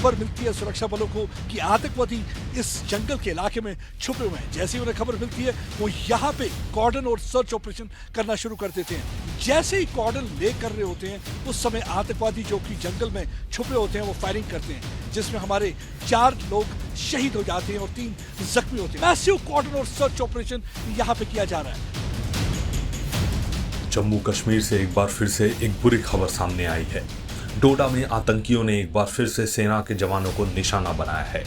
खबर मिलती है सुरक्षा बलों को कि आतंकवादी इस जंगल के इलाके में छुपे हुए हैं। जैसे ही उन्हें खबर मिलती है वो यहाँ पे कॉर्डन और सर्च ऑपरेशन करना शुरू कर देते हैं। जैसे ही कॉर्डन ले कर रहे होते हैं उस समय आतंकवादी जो कि जंगल में छुपे होते हैं वो फायरिंग करते हैं, जिसमें हमारे 4 लोग शहीद हो जाते हैं और 3 जख्मी होते हैं। मैसिव कॉर्डन और सर्च ऑपरेशन यहाँ पे किया जा रहा है। जम्मू कश्मीर से एक बार फिर से एक बुरी खबर सामने आई है। डोडा में आतंकियों ने एक बार फिर से सेना के जवानों को निशाना बनाया है।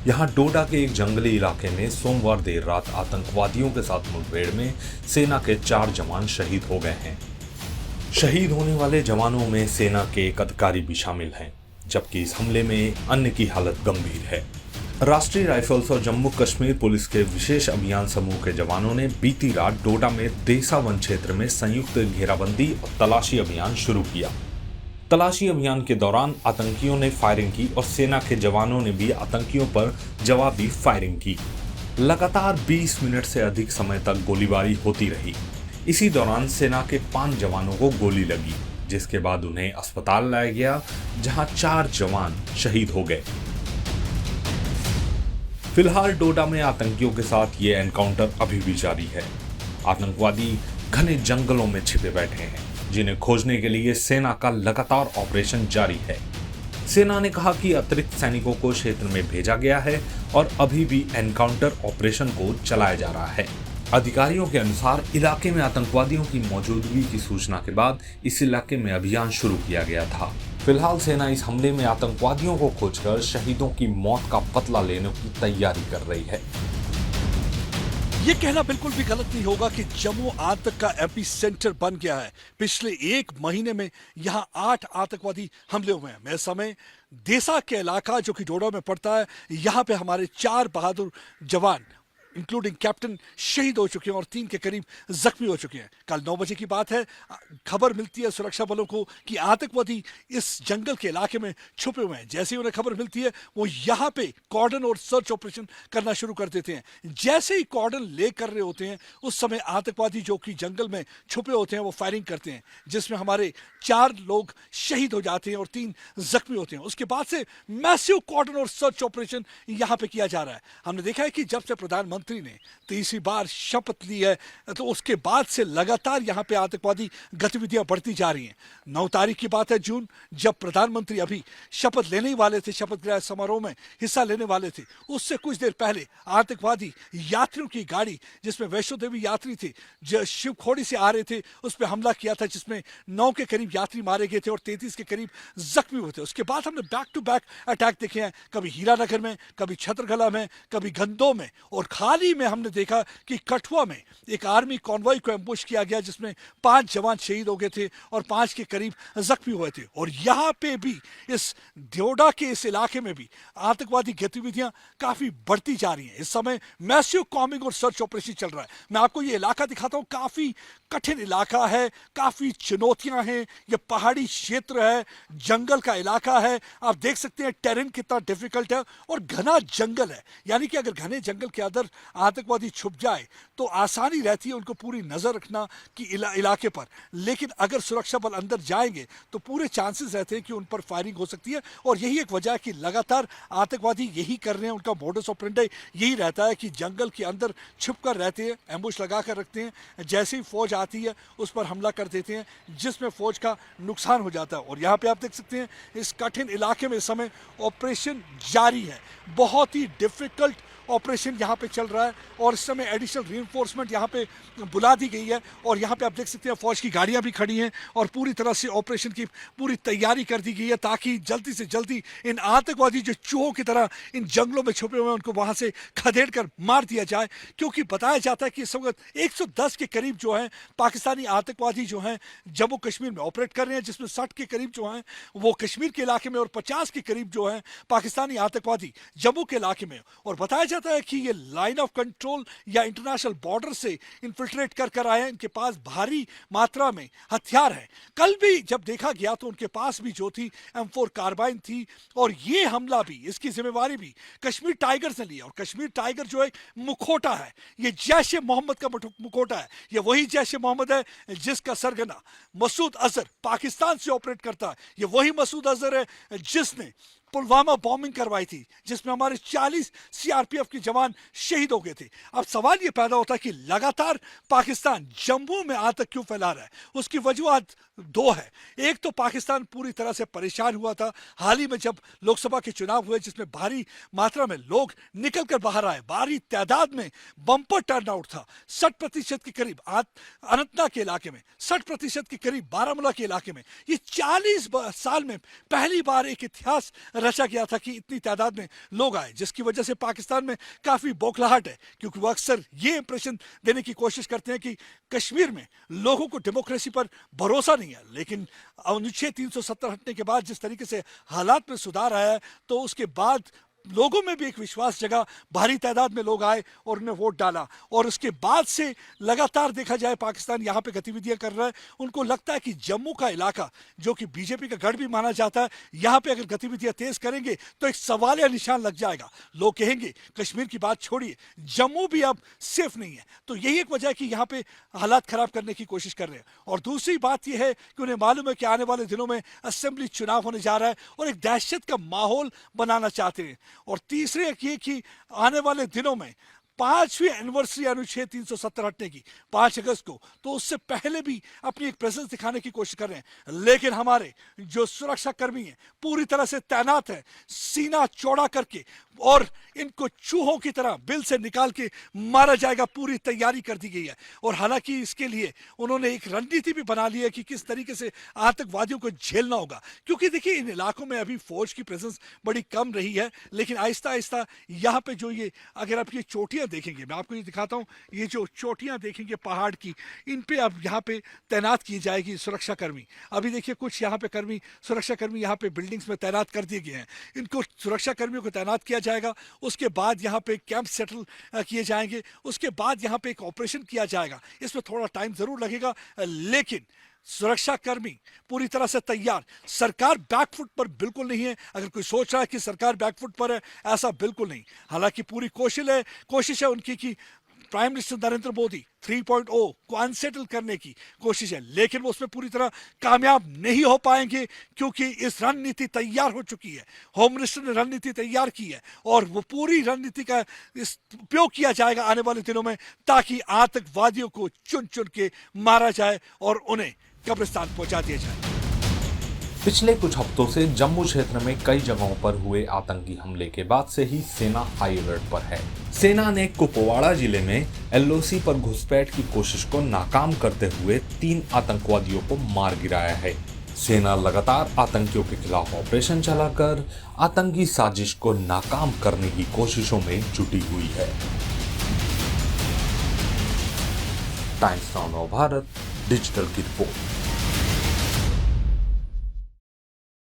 यहाँ डोडा के एक जंगली इलाके में सोमवार देर रात आतंकवादियों के साथ मुठभेड़ में सेना के 4 जवान शहीद हो गए हैं। शहीद होने वाले जवानों में सेना के एक अधिकारी भी शामिल हैं, जबकि इस हमले में अन्य की हालत गंभीर है। राष्ट्रीय राइफल्स और जम्मू कश्मीर पुलिस के विशेष अभियान समूह के जवानों ने बीती रात डोडा में देसा वन क्षेत्र में संयुक्त घेराबंदी और तलाशी अभियान शुरू किया। तलाशी अभियान के दौरान आतंकियों ने फायरिंग की और सेना के जवानों ने भी आतंकियों पर जवाबी फायरिंग की। लगातार 20 मिनट से अधिक समय तक गोलीबारी होती रही। इसी दौरान सेना के 5 जवानों को गोली लगी, जिसके बाद उन्हें अस्पताल लाया गया, जहां 4 जवान शहीद हो गए। फिलहाल डोडा में आतंकियों के साथ ये एनकाउंटर अभी भी जारी है। आतंकवादी घने जंगलों में छिपे बैठे हैं, जिन्हें खोजने के लिए सेना का लगातार ऑपरेशन जारी है। सेना ने कहा कि अतिरिक्त सैनिकों को क्षेत्र में भेजा गया है और अभी भी एनकाउंटर ऑपरेशन को चलाया जा रहा है। अधिकारियों के अनुसार इलाके में आतंकवादियों की मौजूदगी की सूचना के बाद इस इलाके में अभियान शुरू किया गया था। फिलहाल सेना इस हमले में आतंकवादियों को खोजकर शहीदों की मौत का बदला लेने की तैयारी कर रही है। ये कहना बिल्कुल भी गलत नहीं होगा कि जम्मू आतंक का एपी सेंटर बन गया है। पिछले 1 महीने में यहाँ 8 आतंकवादी हमले हुए हैं। मैं समय देसा के इलाका जो कि डोडा में पड़ता है, यहाँ पे हमारे 4 बहादुर जवान इंक्लूडिंग कैप्टन शहीद हो चुके हैं और 3 के करीब जख्मी हो चुके हैं। कल 9 बजे की बात है, खबर मिलती है सुरक्षा बलों को कि आतंकवादी इस जंगल के इलाके में छुपे हुए हैं। जैसे ही उन्हें खबर मिलती है वो यहाँ पे कॉर्डन और सर्च ऑपरेशन करना शुरू कर देते हैं। जैसे ही कॉर्डन ले कर रहे होते हैं उस समय आतंकवादी जो कि जंगल में छुपे होते हैं वो फायरिंग करते हैं, जिसमें हमारे 4 लोग शहीद हो जाते हैं और 3 जख्मी होते हैं। उसके बाद से मैसिव कॉर्डन और सर्च ऑपरेशन यहाँ पे किया जा रहा है। हमने देखा है कि जब से प्रधानमंत्री ने तीसरी बार शपथ ली है तो उसके बाद से लगातार यहां पे आतंकवादी गतिविधियां बढ़ती जा रही हैं। 9 तारीख की बात है जून, जब प्रधानमंत्री अभी शपथ लेने ही वाले थे, शपथ ग्रहण समारोह में हिस्सा लेने वाले थे, उससे कुछ देर पहले आतंकवादी यात्रियों की गाड़ी जिसमें वैष्णो देवी यात्री थे, जो शिवखोड़ी से आ रहे थे, उस पर हमला किया था, जिसमें 9 के करीब यात्री मारे गए थे और 33 के करीब जख्मी हुए थे। उसके बाद हमने बैक टू बैक अटैक देखे हैं, कभी हीरानगर में, कभी छतरगला में, कभी गंदो में, और हाल ही में हमने देखा कि कठुआ में एक आर्मी कॉन्वॉय को एम्बुश किया गया, जिसमें 5 जवान शहीद हो गए थे और 5 के करीब जख्मी हुए थे। और यहां पे भी इस डोडा के इस इलाके में भी आतंकवादी गतिविधियां काफी बढ़ती जा रही हैं। इस समय मैसिव कॉम्बिंग और सर्च ऑपरेशन चल रहा है। मैं आपको ये इलाका दिखाता हूं, काफी कठिन इलाका है, काफी चुनौतियां हैं। ये पहाड़ी क्षेत्र है, जंगल का इलाका है। आप देख सकते हैं टेरेन कितना डिफिकल्ट है और घना जंगल है। यानी कि अगर घने जंगल के अंदर आतंकवादी छुप जाए तो आसानी रहती है उनको पूरी नजर रखना कि इलाके पर, लेकिन अगर सुरक्षा बल अंदर जाएंगे तो पूरे चांसेस रहते हैं कि उन पर फायरिंग हो सकती है। और यही एक वजह है कि लगातार आतंकवादी यही कर रहे हैं। उनका मोडस ऑपरेंडी यही रहता है कि जंगल के अंदर छुपकर रहते हैं, एम्बुश लगा कर रखते हैं, जैसे ही फौज आती है उस पर हमला कर देते हैं, जिसमें फौज का नुकसान हो जाता है। और यहाँ पे आप देख सकते हैं इस कठिन इलाके में इस समय ऑपरेशन जारी है। बहुत ही डिफिकल्ट ऑपरेशन यहाँ पे चल रहा है और इस समय एडिशनल रीइंफोर्समेंट यहाँ पे बुला दी गई है। और यहाँ पे आप देख सकते हैं फौज की गाड़ियाँ भी खड़ी हैं और पूरी तरह से ऑपरेशन की पूरी तैयारी कर दी गई है, ताकि जल्दी से जल्दी इन आतंकवादी जो चूहों की तरह इन जंगलों में छुपे हुए हैं उनको वहाँ से खदेड़ कर मार दिया जाए। क्योंकि बताया जाता है कि इस वक्त 110 के करीब जो है पाकिस्तानी आतंकवादी जो हैं जम्मू कश्मीर में ऑपरेट कर रहे हैं, जिसमें 60 के करीब जो हैं वो कश्मीर के इलाके में और 50 के करीब जो है पाकिस्तानी आतंकवादी जम्मू के इलाके में। और बताया जाता है कि ये लाइन ऑफ कंट्रोल या इंटरनेशनल बॉर्डर से इन्फिल्ट्रेट कर आए हैं। इनके पास भारी मात्रा में हथियार है। कल भी जब देखा गया तो उनके पास भी जो थी M4 कार्बाइन थी। और ये हमला भी, इसकी जिम्मेवारी भी कश्मीर टाइगर्स ने ली है। और कश्मीर टाइगर जो है मुखोटा है, ये जैश ए मोहम्मद का मुखोटा है। ये वही जैश ए मोहम्मद है जिसका सरगना मसूद अजहर पाकिस्तान से ऑपरेट करता है। ये वही मसूद अजहर है जिसने पुलवामा बॉम्बिंग करवाई थी जिसमें हमारे 40 सीआरपीएफ के जवान शहीद हो गए थे। अब सवाल यह पैदा होता है कि लगातार पाकिस्तान जम्मू में आतंक क्यों फैला रहा है। उसकी वजूहत दो है। एक तो पाकिस्तान पूरी तरह से परेशान हुआ था हाल ही में जब लोकसभा के चुनाव हुए, जिसमें भारी मात्रा में लोग निकल कर बाहर आए, भारी तादाद में बम्पर टर्नआउट था। 60% के करीब अनंतनाग के इलाके में, 60% के करीब बारामूला के इलाके में। ये 40 साल में पहली बार एक इतिहास रचा गया था कि इतनी तादाद में लोग आए, जिसकी वजह से पाकिस्तान में काफी बौखलाहट है, क्योंकि वो अक्सर ये इंप्रेशन देने की कोशिश करते हैं कि कश्मीर में लोगों को डेमोक्रेसी पर भरोसा नहीं है। लेकिन अनुच्छेद 370 हटने के बाद जिस तरीके से हालात में सुधार आया है, तो उसके बाद लोगों में भी एक विश्वास जगा, भारी तादाद में लोग आए और उन्हें वोट डाला। और उसके बाद से लगातार देखा जाए पाकिस्तान यहाँ पे गतिविधियां कर रहा है। उनको लगता है कि जम्मू का इलाका, जो कि बीजेपी का गढ़ भी माना जाता है, यहाँ पे अगर गतिविधियां तेज करेंगे तो एक सवालिया निशान लग जाएगा। लोग कहेंगे कश्मीर की बात छोड़िए, जम्मू भी अब सेफ नहीं है। तो यही एक वजह है कि यहाँ पे हालात खराब करने की कोशिश कर रहे हैं। और दूसरी बात यह है कि उन्हें मालूम है कि आने वाले दिनों में असेंबली चुनाव होने जा रहा है और एक दहशत का माहौल बनाना चाहते हैं। और तीसरे ये कि आने वाले दिनों में 5वीं एनिवर्सरी अनुच्छेद 370 हटने की 5 अगस्त को, तो उससे पहले भी अपनी एक प्रेजेंस दिखाने की कोशिश कर रहे हैं। लेकिन हमारे जो सुरक्षा कर्मी हैं पूरी तरह से तैनात हैं, सीना चौड़ा करके, और इनको चूहों की तरह बिल से निकाल के मारा जाएगा, पूरी तैयारी कर दी गई है। और हालांकि इसके लिए उन्होंने एक रणनीति भी बना ली है कि किस तरीके से आतंकवादियों को झेलना होगा। क्योंकि देखिए इन इलाकों में अभी फौज की प्रेजेंस बड़ी कम रही है, लेकिन आहिस्ता आहिस्ता यहाँ पे जो ये, अगर आप ये चोटियां देखेंगे, मैं आपको ये दिखाता हूँ, ये जो चोटियां देखेंगे पहाड़ की, इन पे अब यहाँ पे तैनात की जाएगी सुरक्षा कर्मी। अभी देखिए कुछ यहाँ पे सुरक्षा कर्मी यहाँ पे बिल्डिंग्स में तैनात कर दिए गए हैं। इनको सुरक्षा कर्मियों को तैनात किया जाएगा। उसके बाद यहाँ पे कैंप सेटल किए जाएंगे। उसके बाद यहाँ पे एक ऑपरेशन किया जाएगा। इसमें थोड़ा टाइम जरूर लगेगा, लेकिन सुरक्षा कर्मी पूरी तरह से तैयार। सरकार बैकफुट पर बिल्कुल नहीं है। अगर कोई सोच रहा है कि सरकार बैकफुट पर है, ऐसा बिल्कुल नहीं। हालांकि पूरी कोशिश है उनकी कि प्राइम मिनिस्टर नरेंद्र मोदी 3.0 को अनसेटल करने की कोशिश है, लेकिन वो उसमें पूरी तरह कामयाब नहीं हो पाएंगे, क्योंकि इस रणनीति तैयार हो चुकी है। होम मिनिस्टर ने रणनीति तैयार की है और वो पूरी रणनीति का उपयोग किया जाएगा आने वाले दिनों में, ताकि आतंकवादियों को चुन चुन के मारा जाए और उन्हें कब्रिस्तान पहुंचा दिया जाए। पिछले कुछ हफ्तों से जम्मू क्षेत्र में कई जगहों पर हुए आतंकी हमले के बाद से ही सेना हाई अलर्ट पर है। सेना ने कुपवाड़ा जिले में एलओसी पर घुसपैठ की कोशिश को नाकाम करते हुए 3 आतंकवादियों को मार गिराया है। सेना लगातार आतंकियों के खिलाफ ऑपरेशन चलाकर आतंकी साजिश को नाकाम करने की कोशिशों में जुटी हुई है। टाइम्स नाउ नव भारत डिजिटल की रिपोर्ट।